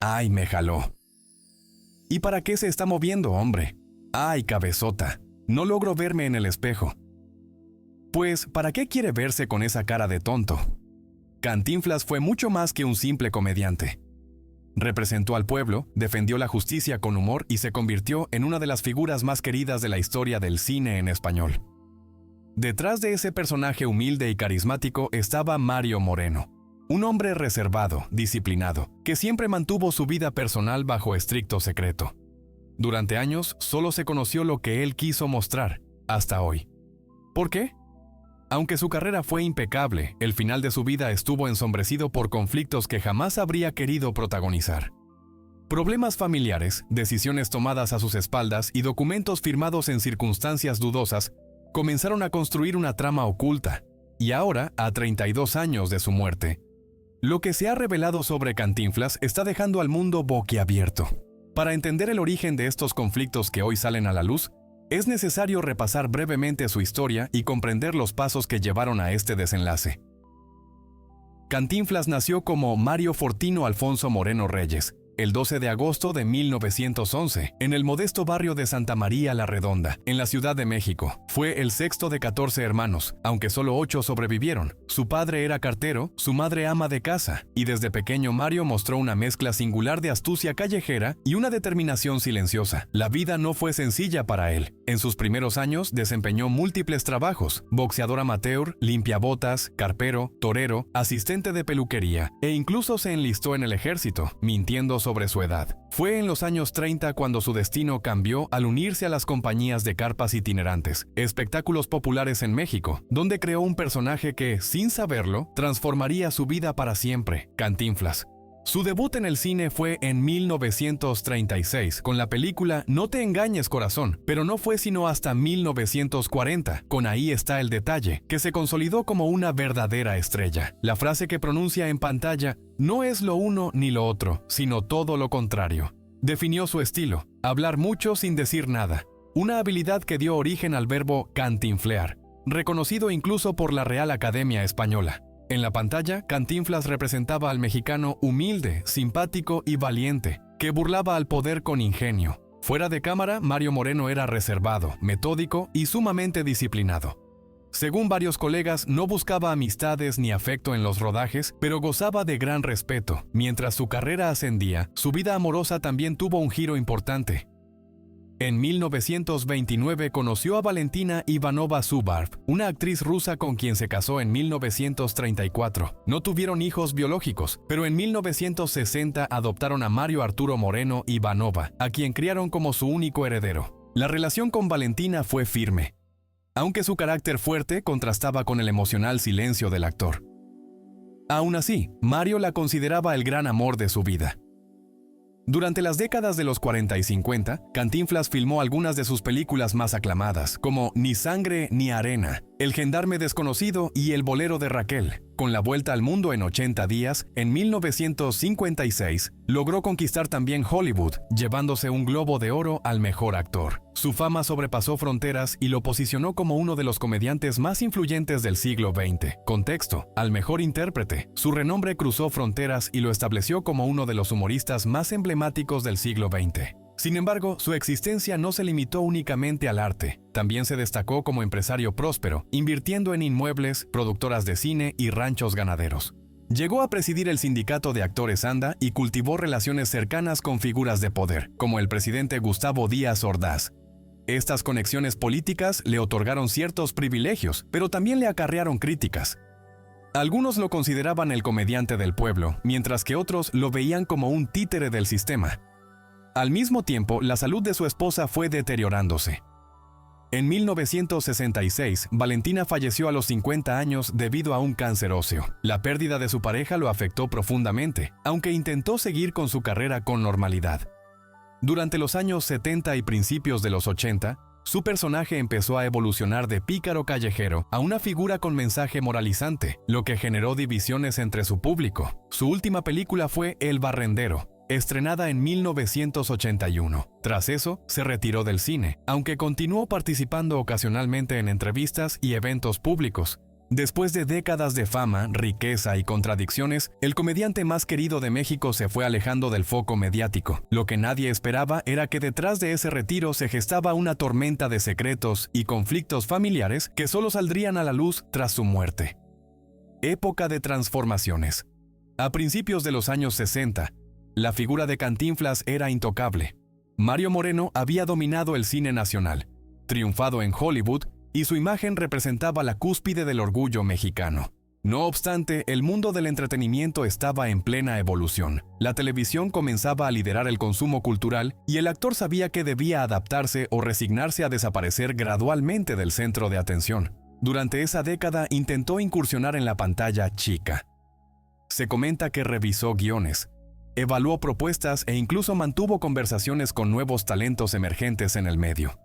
¡Ay, me jaló! ¿Y para qué se está moviendo, hombre? ¡Ay, cabezota! No logro verme en el espejo. Pues, ¿para qué quiere verse con esa cara de tonto? Cantinflas fue mucho más que un simple comediante. Representó al pueblo, defendió la justicia con humor y se convirtió en una de las figuras más queridas de la historia del cine en español. Detrás de ese personaje humilde y carismático estaba Mario Moreno, un hombre reservado, disciplinado, que siempre mantuvo su vida personal bajo estricto secreto. Durante años solo se conoció lo que él quiso mostrar, hasta hoy. ¿Por qué? Aunque su carrera fue impecable, el final de su vida estuvo ensombrecido por conflictos que jamás habría querido protagonizar. Problemas familiares, decisiones tomadas a sus espaldas y documentos firmados en circunstancias dudosas comenzaron a construir una trama oculta, y ahora, a 32 años de su muerte, lo que se ha revelado sobre Cantinflas está dejando al mundo boquiabierto. Para entender el origen de estos conflictos que hoy salen a la luz, es necesario repasar brevemente su historia y comprender los pasos que llevaron a este desenlace. Cantinflas nació como Mario Fortino Alfonso Moreno Reyes, el 12 de agosto de 1911, en el modesto barrio de Santa María la Redonda, en la Ciudad de México. Fue el sexto de 14 hermanos, aunque solo 8 sobrevivieron. Su padre era cartero, su madre ama de casa, y desde pequeño Mario mostró una mezcla singular de astucia callejera y una determinación silenciosa. La vida no fue sencilla para él. En sus primeros años desempeñó múltiples trabajos: boxeador amateur, limpiabotas, carpero, torero, asistente de peluquería, e incluso se enlistó en el ejército, mintiendo sobre su edad. Fue en los años 30 cuando su destino cambió al unirse a las compañías de carpas itinerantes, espectáculos populares en México, donde creó un personaje que, sin saberlo, transformaría su vida para siempre: Cantinflas. Su debut en el cine fue en 1936 con la película No te engañes, corazón, pero no fue sino hasta 1940, con Ahí está el detalle, que se consolidó como una verdadera estrella. La frase que pronuncia en pantalla: no es lo uno ni lo otro, sino todo lo contrario, definió su estilo: hablar mucho sin decir nada, una habilidad que dio origen al verbo cantinflear, reconocido incluso por la Real Academia Española. En la pantalla, Cantinflas representaba al mexicano humilde, simpático y valiente, que burlaba al poder con ingenio. Fuera de cámara, Mario Moreno era reservado, metódico y sumamente disciplinado. Según varios colegas, no buscaba amistades ni afecto en los rodajes, pero gozaba de gran respeto. Mientras su carrera ascendía, su vida amorosa también tuvo un giro importante. En 1929 conoció a Valentina Ivanova Subarv, una actriz rusa con quien se casó en 1934. No tuvieron hijos biológicos, pero en 1960 adoptaron a Mario Arturo Moreno Ivanova, a quien criaron como su único heredero. La relación con Valentina fue firme, aunque su carácter fuerte contrastaba con el emocional silencio del actor. Aún así, Mario la consideraba el gran amor de su vida. Durante las décadas de los 40 y 50, Cantinflas filmó algunas de sus películas más aclamadas, como Ni sangre ni arena, El gendarme desconocido y El bolero de Raquel. Con La vuelta al mundo en 80 días, en 1956, logró conquistar también Hollywood, llevándose un Globo de Oro al mejor actor. Su fama sobrepasó fronteras y lo posicionó como uno de los comediantes más influyentes del siglo XX. Contexto: al mejor intérprete. Su renombre cruzó fronteras y lo estableció como uno de los humoristas más emblemáticos del siglo XX. Sin embargo, su existencia no se limitó únicamente al arte. También se destacó como empresario próspero, invirtiendo en inmuebles, productoras de cine y ranchos ganaderos. Llegó a presidir el sindicato de actores ANDA y cultivó relaciones cercanas con figuras de poder, como el presidente Gustavo Díaz Ordaz. Estas conexiones políticas le otorgaron ciertos privilegios, pero también le acarrearon críticas. Algunos lo consideraban el comediante del pueblo, mientras que otros lo veían como un títere del sistema. Al mismo tiempo, la salud de su esposa fue deteriorándose. En 1966, Valentina falleció a los 50 años debido a un cáncer óseo. La pérdida de su pareja lo afectó profundamente, aunque intentó seguir con su carrera con normalidad. Durante los años 70 y principios de los 80, su personaje empezó a evolucionar de pícaro callejero a una figura con mensaje moralizante, lo que generó divisiones entre su público. Su última película fue El barrendero, estrenada en 1981. Tras eso, se retiró del cine, aunque continuó participando ocasionalmente en entrevistas y eventos públicos. Después de décadas de fama, riqueza y contradicciones, el comediante más querido de México se fue alejando del foco mediático. Lo que nadie esperaba era que detrás de ese retiro se gestaba una tormenta de secretos y conflictos familiares que solo saldrían a la luz tras su muerte. Época de transformaciones. A principios de los años 60, la figura de Cantinflas era intocable. Mario Moreno había dominado el cine nacional, triunfado en Hollywood, y su imagen representaba la cúspide del orgullo mexicano. No obstante, el mundo del entretenimiento estaba en plena evolución. La televisión comenzaba a liderar el consumo cultural y el actor sabía que debía adaptarse o resignarse a desaparecer gradualmente del centro de atención. Durante esa década intentó incursionar en la pantalla chica. Se comenta que revisó guiones, evaluó propuestas e incluso mantuvo conversaciones con nuevos talentos emergentes en el medio.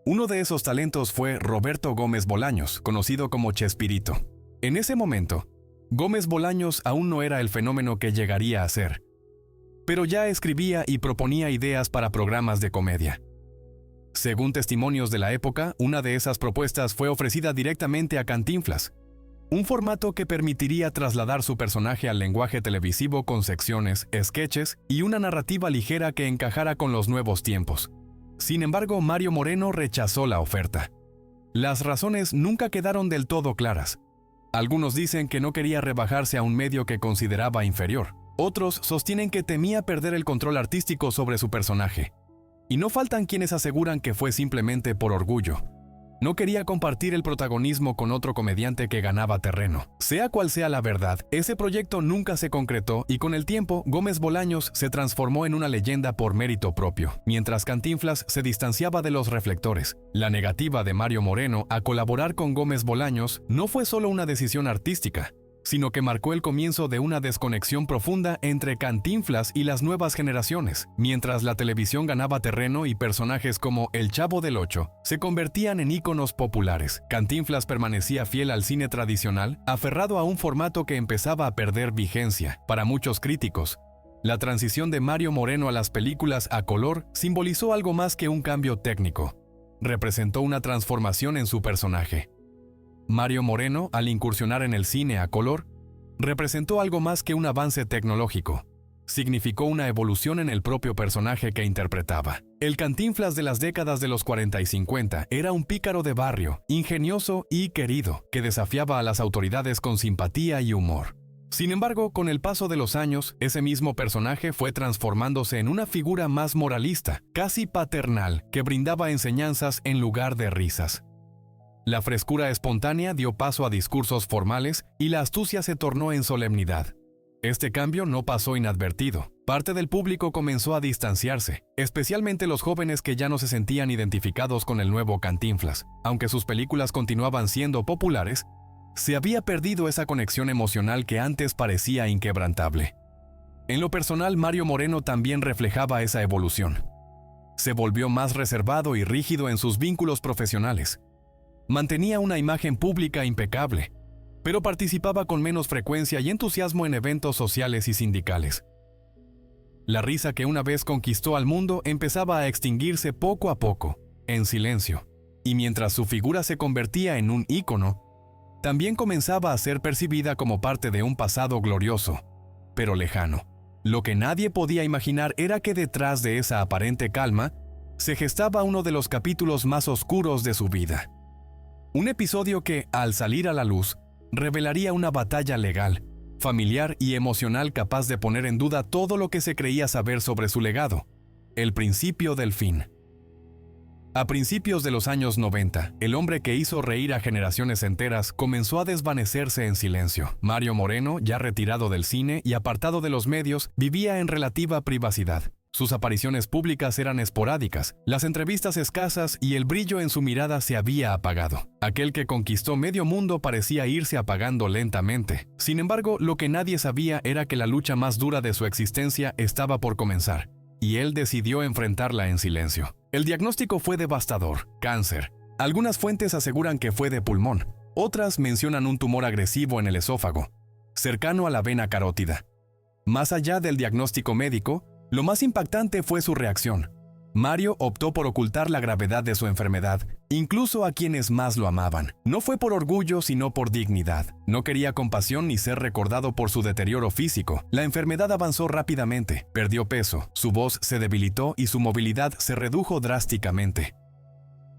Uno de esos talentos fue Roberto Gómez Bolaños, conocido como Chespirito. En ese momento, Gómez Bolaños aún no era el fenómeno que llegaría a ser, pero ya escribía y proponía ideas para programas de comedia. Según testimonios de la época, una de esas propuestas fue ofrecida directamente a Cantinflas, un formato que permitiría trasladar su personaje al lenguaje televisivo con secciones, sketches y una narrativa ligera que encajara con los nuevos tiempos. Sin embargo, Mario Moreno rechazó la oferta. Las razones nunca quedaron del todo claras. Algunos dicen que no quería rebajarse a un medio que consideraba inferior. Otros sostienen que temía perder el control artístico sobre su personaje. Y no faltan quienes aseguran que fue simplemente por orgullo. No quería compartir el protagonismo con otro comediante que ganaba terreno. Sea cual sea la verdad, ese proyecto nunca se concretó y con el tiempo Gómez Bolaños se transformó en una leyenda por mérito propio, mientras Cantinflas se distanciaba de los reflectores. La negativa de Mario Moreno a colaborar con Gómez Bolaños no fue solo una decisión artística, sino que marcó el comienzo de una desconexión profunda entre Cantinflas y las nuevas generaciones. Mientras la televisión ganaba terreno y personajes como El Chavo del Ocho se convertían en íconos populares, Cantinflas permanecía fiel al cine tradicional, aferrado a un formato que empezaba a perder vigencia. Para muchos críticos, la transición de Mario Moreno a las películas a color simbolizó algo más que un cambio técnico. Representó una transformación en su personaje. Mario Moreno, al incursionar en el cine a color, representó algo más que un avance tecnológico. Significó una evolución en el propio personaje que interpretaba. El Cantinflas de las décadas de los 40 y 50 era un pícaro de barrio, ingenioso y querido, que desafiaba a las autoridades con simpatía y humor. Sin embargo, con el paso de los años, ese mismo personaje fue transformándose en una figura más moralista, casi paternal, que brindaba enseñanzas en lugar de risas. La frescura espontánea dio paso a discursos formales y la astucia se tornó en solemnidad. Este cambio no pasó inadvertido. Parte del público comenzó a distanciarse, especialmente los jóvenes que ya no se sentían identificados con el nuevo Cantinflas. Aunque sus películas continuaban siendo populares, se había perdido esa conexión emocional que antes parecía inquebrantable. En lo personal, Mario Moreno también reflejaba esa evolución. Se volvió más reservado y rígido en sus vínculos profesionales. Mantenía una imagen pública impecable, pero participaba con menos frecuencia y entusiasmo en eventos sociales y sindicales. La risa que una vez conquistó al mundo empezaba a extinguirse poco a poco, en silencio, y mientras su figura se convertía en un ícono, también comenzaba a ser percibida como parte de un pasado glorioso, pero lejano. Lo que nadie podía imaginar era que detrás de esa aparente calma se gestaba uno de los capítulos más oscuros de su vida. Un episodio que, al salir a la luz, revelaría una batalla legal, familiar y emocional capaz de poner en duda todo lo que se creía saber sobre su legado, el principio del fin. A principios de los años 90, el hombre que hizo reír a generaciones enteras comenzó a desvanecerse en silencio. Mario Moreno, ya retirado del cine y apartado de los medios, vivía en relativa privacidad. Sus apariciones públicas eran esporádicas, las entrevistas escasas y el brillo en su mirada se había apagado. Aquel que conquistó medio mundo parecía irse apagando lentamente. Sin embargo, lo que nadie sabía era que la lucha más dura de su existencia estaba por comenzar, y él decidió enfrentarla en silencio. El diagnóstico fue devastador: cáncer. Algunas fuentes aseguran que fue de pulmón, otras mencionan un tumor agresivo en el esófago, cercano a la vena carótida. Más allá del diagnóstico médico, lo más impactante fue su reacción. Mario optó por ocultar la gravedad de su enfermedad, incluso a quienes más lo amaban. No fue por orgullo, sino por dignidad. No quería compasión ni ser recordado por su deterioro físico. La enfermedad avanzó rápidamente, perdió peso, su voz se debilitó y su movilidad se redujo drásticamente.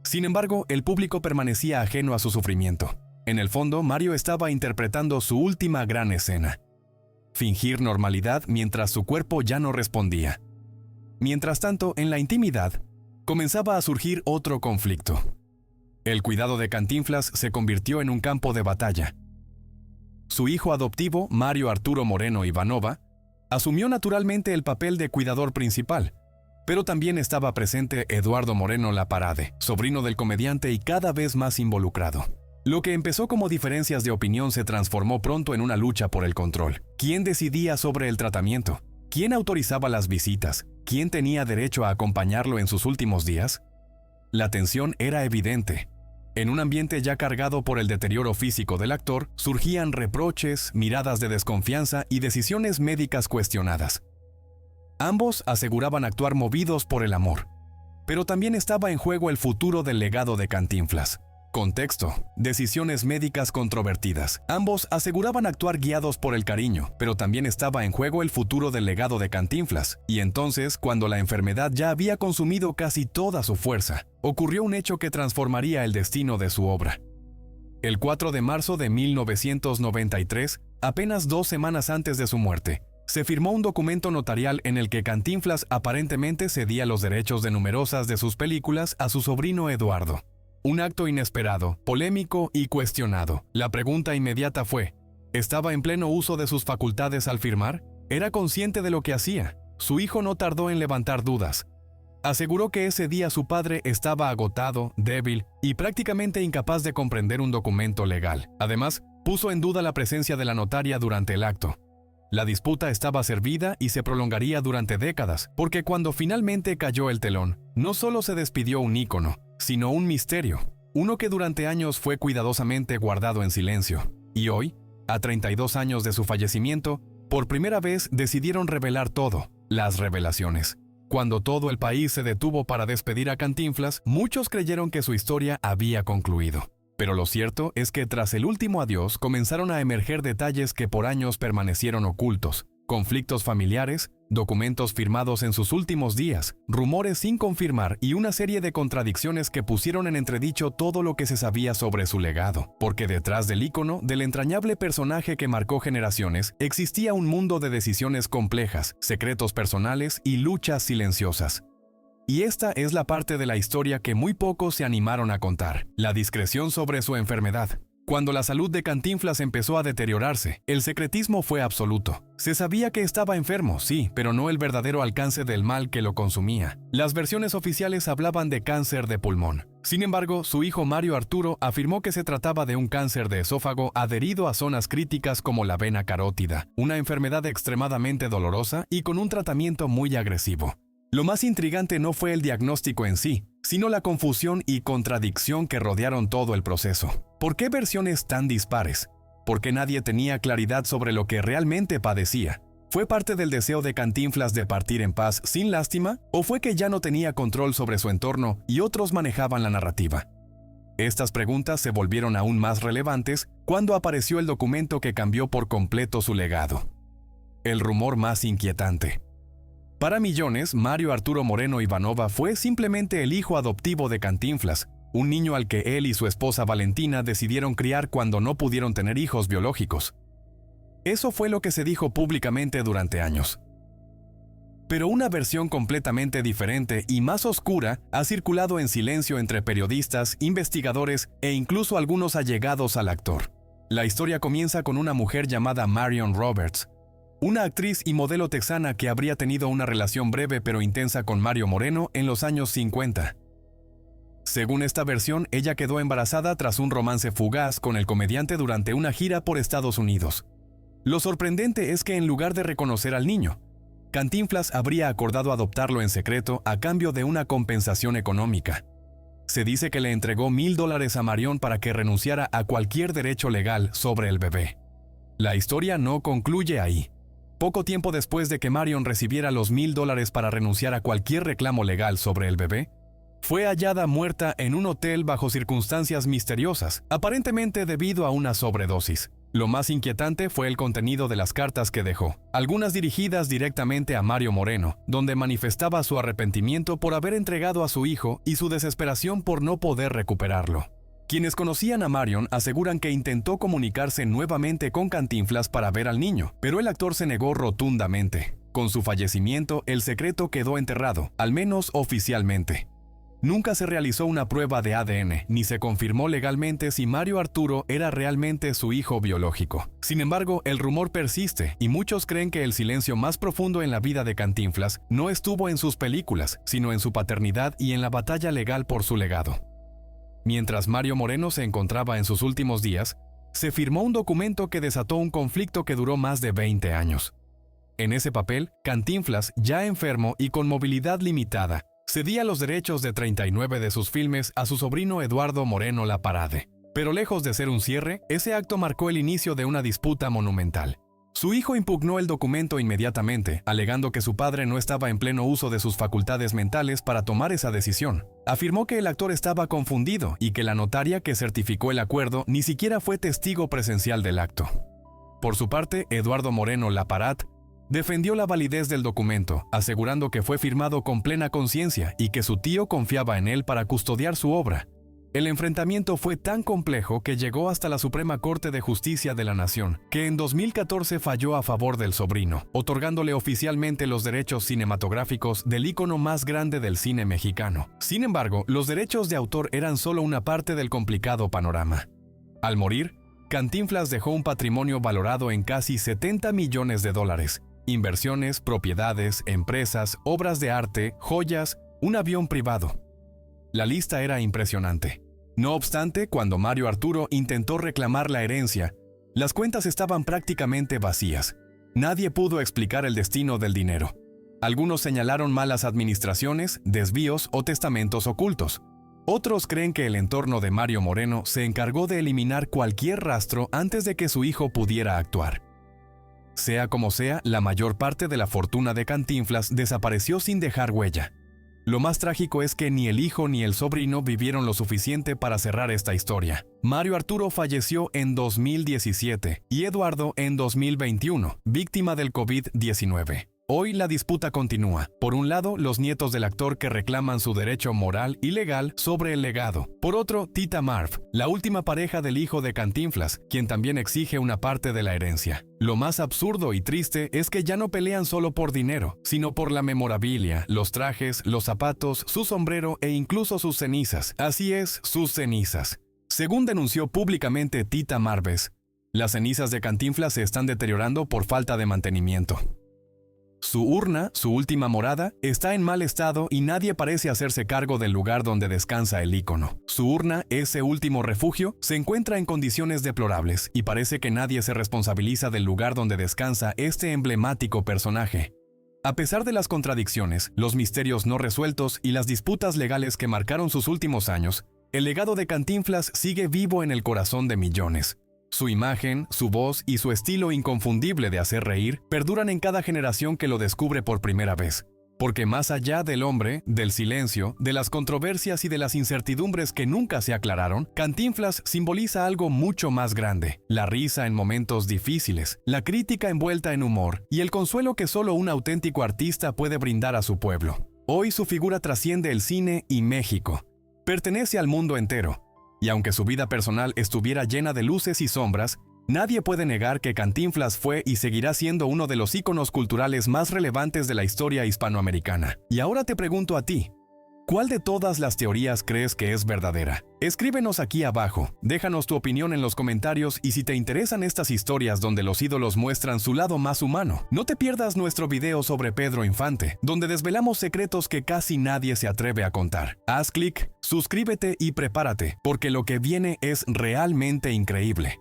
Sin embargo, el público permanecía ajeno a su sufrimiento. En el fondo, Mario estaba interpretando su última gran escena. Fingir normalidad mientras su cuerpo ya no respondía. Mientras tanto, en la intimidad, comenzaba a surgir otro conflicto. El cuidado de Cantinflas se convirtió en un campo de batalla. Su hijo adoptivo, Mario Arturo Moreno Ivanova, asumió naturalmente el papel de cuidador principal, pero también estaba presente Eduardo Moreno Laparade, sobrino del comediante y cada vez más involucrado. Lo que empezó como diferencias de opinión se transformó pronto en una lucha por el control. ¿Quién decidía sobre el tratamiento? ¿Quién autorizaba las visitas? ¿Quién tenía derecho a acompañarlo en sus últimos días? La tensión era evidente. En un ambiente ya cargado por el deterioro físico del actor, surgían reproches, miradas de desconfianza y decisiones médicas cuestionadas. Ambos aseguraban actuar movidos por el amor, pero también estaba en juego el futuro del legado de Cantinflas. Contexto: decisiones médicas controvertidas. Ambos aseguraban actuar guiados por el cariño, pero también estaba en juego el futuro del legado de Cantinflas. Y entonces, cuando la enfermedad ya había consumido casi toda su fuerza, ocurrió un hecho que transformaría el destino de su obra. El 4 de marzo de 1993, apenas 2 semanas antes de su muerte, se firmó un documento notarial en el que Cantinflas aparentemente cedía los derechos de numerosas de sus películas a su sobrino Eduardo. Un acto inesperado, polémico y cuestionado. La pregunta inmediata fue: ¿estaba en pleno uso de sus facultades al firmar? ¿Era consciente de lo que hacía? Su hijo no tardó en levantar dudas. Aseguró que ese día su padre estaba agotado, débil y prácticamente incapaz de comprender un documento legal. Además, puso en duda la presencia de la notaria durante el acto. La disputa estaba servida y se prolongaría durante décadas, porque cuando finalmente cayó el telón, no solo se despidió un ícono, sino un misterio, uno que durante años fue cuidadosamente guardado en silencio. Y hoy, a 32 años de su fallecimiento, por primera vez decidieron revelar todo, las revelaciones. Cuando todo el país se detuvo para despedir a Cantinflas, muchos creyeron que su historia había concluido. Pero lo cierto es que tras el último adiós comenzaron a emerger detalles que por años permanecieron ocultos. Conflictos familiares, documentos firmados en sus últimos días, rumores sin confirmar y una serie de contradicciones que pusieron en entredicho todo lo que se sabía sobre su legado. Porque detrás del ícono, del entrañable personaje que marcó generaciones, existía un mundo de decisiones complejas, secretos personales y luchas silenciosas. Y esta es la parte de la historia que muy pocos se animaron a contar: la discreción sobre su enfermedad. Cuando la salud de Cantinflas empezó a deteriorarse, el secretismo fue absoluto. Se sabía que estaba enfermo, sí, pero no el verdadero alcance del mal que lo consumía. Las versiones oficiales hablaban de cáncer de pulmón. Sin embargo, su hijo Mario Arturo afirmó que se trataba de un cáncer de esófago adherido a zonas críticas como la vena carótida, una enfermedad extremadamente dolorosa y con un tratamiento muy agresivo. Lo más intrigante no fue el diagnóstico en sí, sino la confusión y contradicción que rodearon todo el proceso. ¿Por qué versiones tan dispares? ¿Por qué nadie tenía claridad sobre lo que realmente padecía? ¿Fue parte del deseo de Cantinflas de partir en paz sin lástima? ¿O fue que ya no tenía control sobre su entorno y otros manejaban la narrativa? Estas preguntas se volvieron aún más relevantes cuando apareció el documento que cambió por completo su legado. El rumor más inquietante. Para millones, Mario Arturo Moreno Ivanova fue simplemente el hijo adoptivo de Cantinflas, un niño al que él y su esposa Valentina decidieron criar cuando no pudieron tener hijos biológicos. Eso fue lo que se dijo públicamente durante años. Pero una versión completamente diferente y más oscura ha circulado en silencio entre periodistas, investigadores e incluso algunos allegados al actor. La historia comienza con una mujer llamada Marion Roberts, una actriz y modelo texana que habría tenido una relación breve pero intensa con Mario Moreno en los años 50. Según esta versión, ella quedó embarazada tras un romance fugaz con el comediante durante una gira por Estados Unidos. Lo sorprendente es que en lugar de reconocer al niño, Cantinflas habría acordado adoptarlo en secreto a cambio de una compensación económica. Se dice que le entregó $1,000 a Marion para que renunciara a cualquier derecho legal sobre el bebé. La historia no concluye ahí. Poco tiempo después de que Marion recibiera los $1,000 para renunciar a cualquier reclamo legal sobre el bebé, Fue hallada muerta en un hotel bajo circunstancias misteriosas, aparentemente debido a una sobredosis. Lo más inquietante fue el contenido de las cartas que dejó, algunas dirigidas directamente a Mario Moreno, donde manifestaba su arrepentimiento por haber entregado a su hijo y su desesperación por no poder recuperarlo. Quienes conocían a Marion aseguran que intentó comunicarse nuevamente con Cantinflas para ver al niño, pero el actor se negó rotundamente. Con su fallecimiento, el secreto quedó enterrado, al menos oficialmente. Nunca se realizó una prueba de ADN, ni se confirmó legalmente si Mario Arturo era realmente su hijo biológico. Sin embargo, el rumor persiste y muchos creen que el silencio más profundo en la vida de Cantinflas no estuvo en sus películas, sino en su paternidad y en la batalla legal por su legado. Mientras Mario Moreno se encontraba en sus últimos días, se firmó un documento que desató un conflicto que duró más de 20 años. En ese papel, Cantinflas, ya enfermo y con movilidad limitada, cedía los derechos de 39 de sus filmes a su sobrino Eduardo Moreno Laparade. Pero lejos de ser un cierre, ese acto marcó el inicio de una disputa monumental. Su hijo impugnó el documento inmediatamente, alegando que su padre no estaba en pleno uso de sus facultades mentales para tomar esa decisión. Afirmó que el actor estaba confundido y que la notaria que certificó el acuerdo ni siquiera fue testigo presencial del acto. Por su parte, Eduardo Moreno Laparade defendió la validez del documento, asegurando que fue firmado con plena conciencia y que su tío confiaba en él para custodiar su obra. El enfrentamiento fue tan complejo que llegó hasta la Suprema Corte de Justicia de la Nación, que en 2014 falló a favor del sobrino, otorgándole oficialmente los derechos cinematográficos del ícono más grande del cine mexicano. Sin embargo, los derechos de autor eran solo una parte del complicado panorama. Al morir, Cantinflas dejó un patrimonio valorado en casi $70 millones, inversiones, propiedades, empresas, obras de arte, joyas, un avión privado. La lista era impresionante. No obstante, cuando Mario Arturo intentó reclamar la herencia, las cuentas estaban prácticamente vacías. Nadie pudo explicar el destino del dinero. Algunos señalaron malas administraciones, desvíos o testamentos ocultos. Otros creen que el entorno de Mario Moreno se encargó de eliminar cualquier rastro antes de que su hijo pudiera actuar. Sea como sea, la mayor parte de la fortuna de Cantinflas desapareció sin dejar huella. Lo más trágico es que ni el hijo ni el sobrino vivieron lo suficiente para cerrar esta historia. Mario Arturo falleció en 2017 y Eduardo en 2021, víctima del COVID-19. Hoy la disputa continúa. Por un lado, los nietos del actor que reclaman su derecho moral y legal sobre el legado. Por otro, Tita Marv, la última pareja del hijo de Cantinflas, quien también exige una parte de la herencia. Lo más absurdo y triste es que ya no pelean solo por dinero, sino por la memorabilia, los trajes, los zapatos, su sombrero e incluso sus cenizas. Así es, sus cenizas. Según denunció públicamente Tita Marves, las cenizas de Cantinflas se están deteriorando por falta de mantenimiento. Su urna, su última morada, está en mal estado y nadie parece hacerse cargo del lugar donde descansa el ícono. Su urna, ese último refugio, se encuentra en condiciones deplorables y parece que nadie se responsabiliza del lugar donde descansa este emblemático personaje. A pesar de las contradicciones, los misterios no resueltos y las disputas legales que marcaron sus últimos años, el legado de Cantinflas sigue vivo en el corazón de millones. Su imagen, su voz y su estilo inconfundible de hacer reír perduran en cada generación que lo descubre por primera vez. Porque más allá del hombre, del silencio, de las controversias y de las incertidumbres que nunca se aclararon, Cantinflas simboliza algo mucho más grande: la risa en momentos difíciles, la crítica envuelta en humor y el consuelo que solo un auténtico artista puede brindar a su pueblo. Hoy su figura trasciende el cine y México. Pertenece al mundo entero. Y aunque su vida personal estuviera llena de luces y sombras, nadie puede negar que Cantinflas fue y seguirá siendo uno de los íconos culturales más relevantes de la historia hispanoamericana. Y ahora te pregunto a ti, ¿cuál de todas las teorías crees que es verdadera? Escríbenos aquí abajo, déjanos tu opinión en los comentarios y si te interesan estas historias donde los ídolos muestran su lado más humano, no te pierdas nuestro video sobre Pedro Infante, donde desvelamos secretos que casi nadie se atreve a contar. Haz clic, suscríbete y prepárate, porque lo que viene es realmente increíble.